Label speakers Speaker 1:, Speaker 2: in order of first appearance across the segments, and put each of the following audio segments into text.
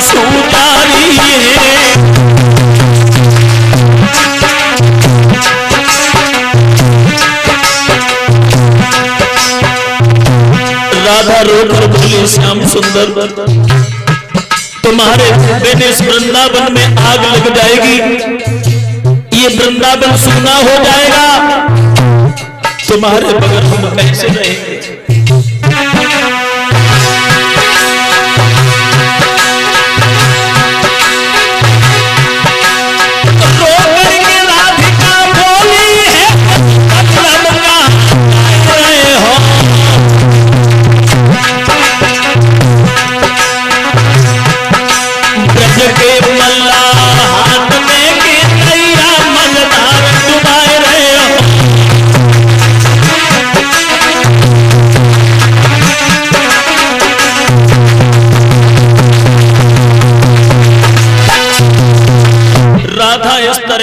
Speaker 1: सुधारी राधा रोकर बोली श्याम सुंदर तुम्हारे बिन इस वृंदावन में आग लग जाएगी, ये वृंदावन सूना हो जाएगा, तुम्हारे बगैर हम कैसे रहेंगे।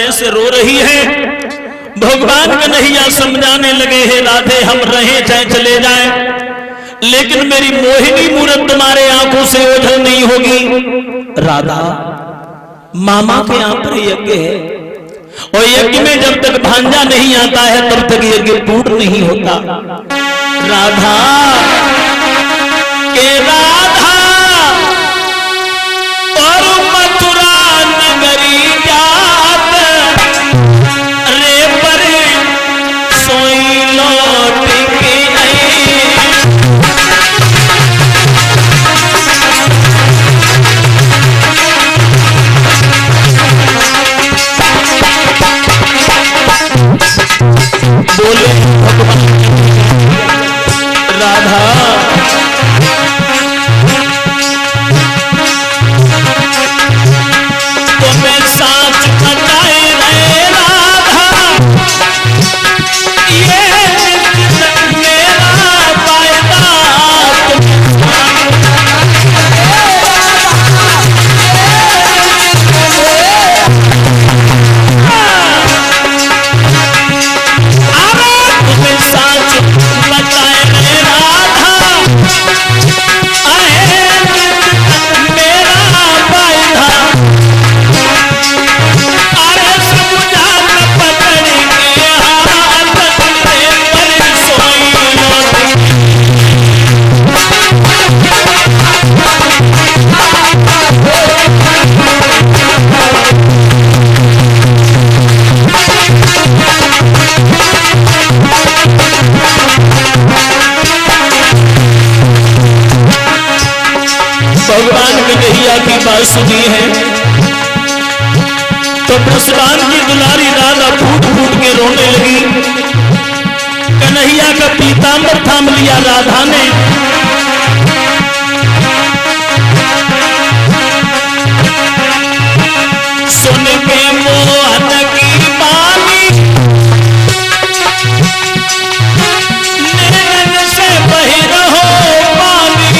Speaker 1: से रो रही है, भगवान कन्हैया समझाने लगे हैं राधे हम रहे चाहे चले जाएं, लेकिन मेरी मोहिनी मूरत तुम्हारे आंखों से ओझल नहीं होगी। राधा मामा के यहाँ पर यज्ञ है और यज्ञ में जब तक भांजा नहीं आता है तब तक यज्ञ पूर्ण नहीं होता। राधा के राधा और मथुरा नगरी जात रे पर सोई लौट के बोले राधा तुम्हें साथ बताए रे राधा ये मेरा वायदा बात सुनी है तो ब्रजवान की दुलारी राधा फूट फूट के रोने लगी। कन्हैया का पीतांबर थाम लिया राधा ने, सुन के मोहन की बानी नैन से बही रहो पानी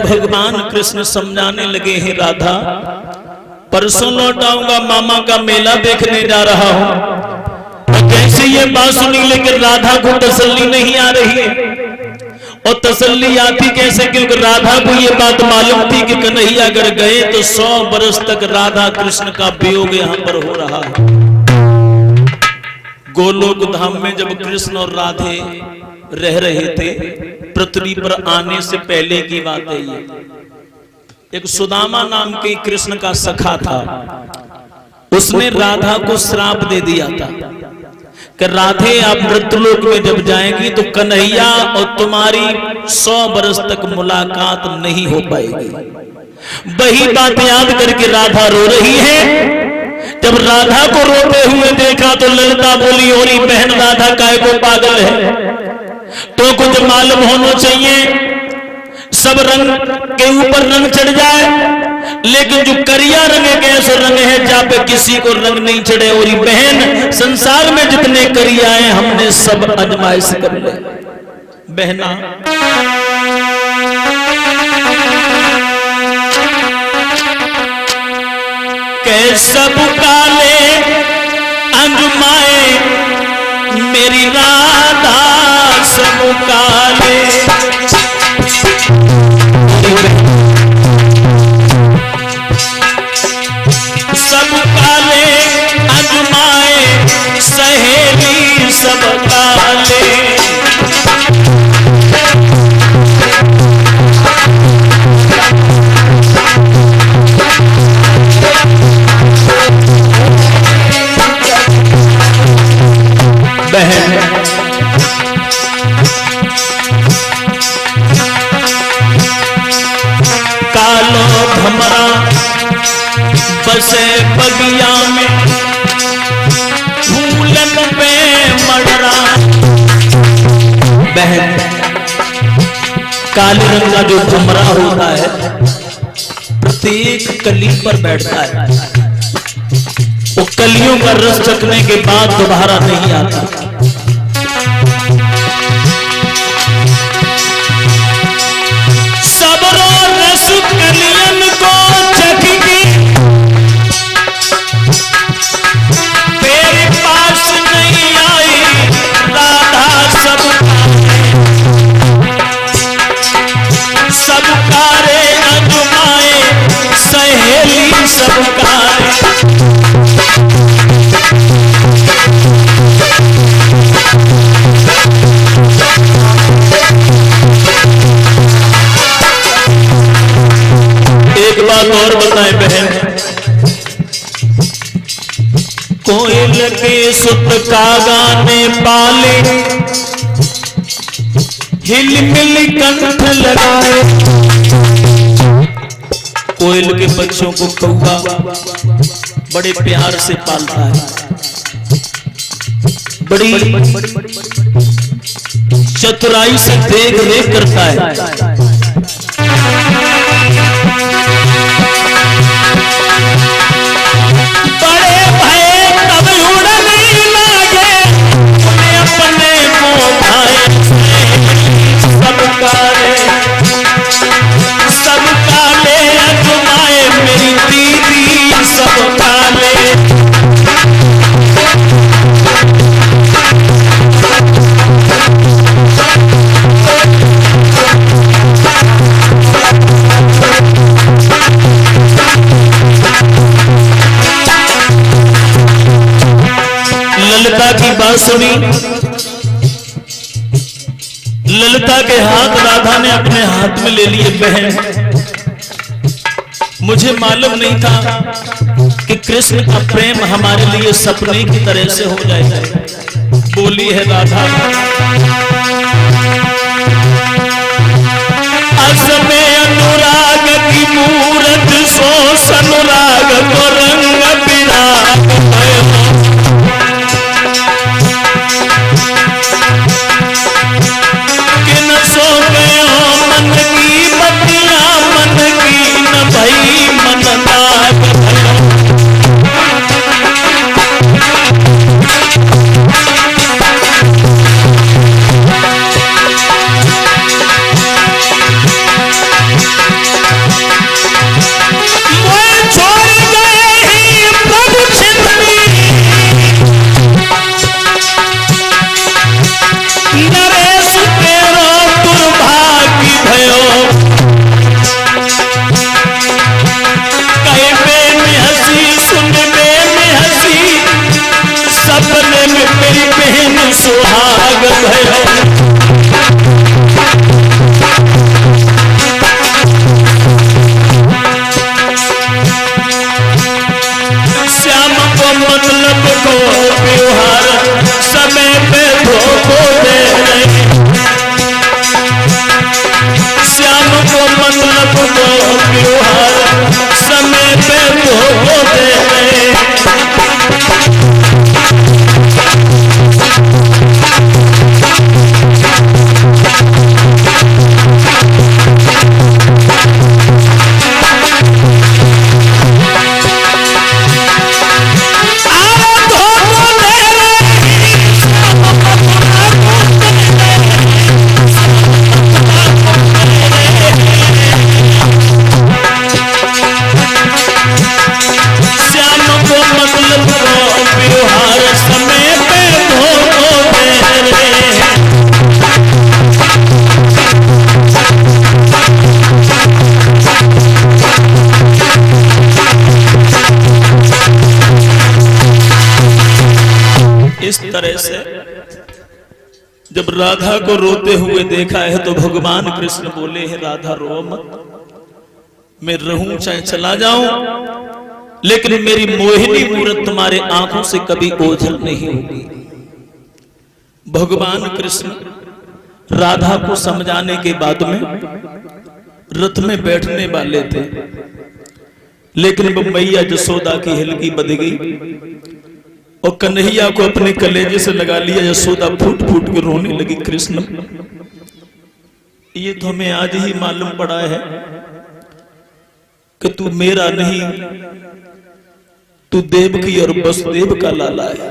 Speaker 1: भगवान कृष्ण समझाने लगे हैं राधा परसों लौट आऊंगा, मामा का मेला देखने जा रहा हूं। और कैसे ये बात सुनी लेकिन राधा को तसल्ली नहीं आ रही और तसल्ली आती कैसे, क्योंकि राधा को ये बात मालूम थी कि कन्हैया अगर गए तो 100 बरस तक राधा कृष्ण का वियोग यहाँ पर हो रहा है। गोलोक धाम में जब कृष्ण और राधे रह रहे थे, पृथ्वी पर आने से पहले की बात है ये, एक सुदामा नाम के कृष्ण का सखा था, उसने राधा को श्राप दे दिया था कि राधे आप मृत्युलोक में जब जाएंगी तो कन्हैया और तुम्हारी 100 बरस तक मुलाकात नहीं हो पाएगी। वही बात याद करके राधा रो रही है। जब राधा को रोते हुए देखा तो ललिता बोली, ओरी बहन राधा काय को पागल है, तो कुछ मालूम होना चाहिए। सब रंग के ऊपर रंग चढ़ जाए, लेकिन जो करिया रंग एक ऐसा रंग है जहां पे किसी को रंग नहीं चढ़े। और ये बहन, संसार में जितने करिया हैं हमने सब आजमाइश कर ले। बहना के सब काले आजमाए मेरी राधा सब काले। सब काले आजमाए सहेली सब काले। बहन कालो भमरा बसे बगिया में फूलन पे मडरा। बहन काले रंग का जो भमरा होता है प्रत्येक कली पर बैठता है, वो कलियों का रस चखने के बाद दोबारा नहीं आता। सबरो रस कलियन को चखेगी, तेरे पास नहीं आई राधा सब कारे अजमाए सहेली सब कारे। एक बात और बताएं बहन, कोयल के सुत का गाने पाले हिलमिल कंठ लगाए। कोयल के बच्चों को कौवा बड़े प्यार से पालता है, बड़ी चतुराई से देख रेख करता है। बड़े भय तब उड़ने लगे, अपने को भाए सब काले अजमाए मेरी दीदी सब काले। ललिता की बात सुनी, ललिता के हाथ राधा ने अपने हाथ में ले लिए। बहन मुझे मालूम नहीं था कि कृष्ण का प्रेम हमारे लिए सपने की तरह से हो जाएगा। बोली है राधा, असमे अनुराग की मूरत सोस अनुराग को रंग विराग सो गए हो मन की बतिया मन की न भई मन लाग। सुहाग भयो श्याम को मतलब को व्यवहार समय पे धोखो दे रहे। श्याम को मतलब को त्योहार समय पे धो दे। इस तरह से जब राधा को रोते हुए देखा है तो भगवान कृष्ण बोले हैं राधा रो मत, मैं रहूं चाहे चला जाऊं, लेकिन मेरी मोहिनी मूरत तुम्हारे आंखों से कभी ओझल नहीं होगी। भगवान कृष्ण राधा को समझाने के बाद में रथ में बैठने वाले थे, लेकिन मैया जसोदा की हिलकी बध गई और कन्हैया को अपने कलेजे से लगा लिया। यशोदा फूट फूट के रोने लगी। कृष्ण, ये तो हमें आज ही मालूम पड़ा है कि तू मेरा नहीं, तू देवकी और वसुदेव का लाला है।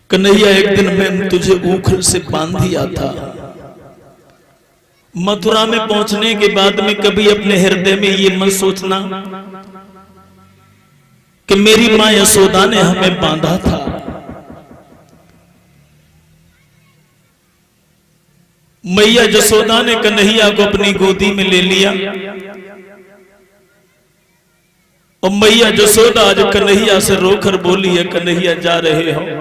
Speaker 1: कन्हैया, एक दिन मैं तुझे ऊखल से बांध दिया था। मथुरा में पहुंचने के बाद में कभी अपने हृदय में ये मत सोचना कि मेरी मां यशोदा ने हमें बांधा था। मैया यशोदा ने कन्हैया को अपनी गोदी में ले लिया और मैया यशोदा आज कन्हैया से रोकर बोली है, कन्हैया जा रहे हो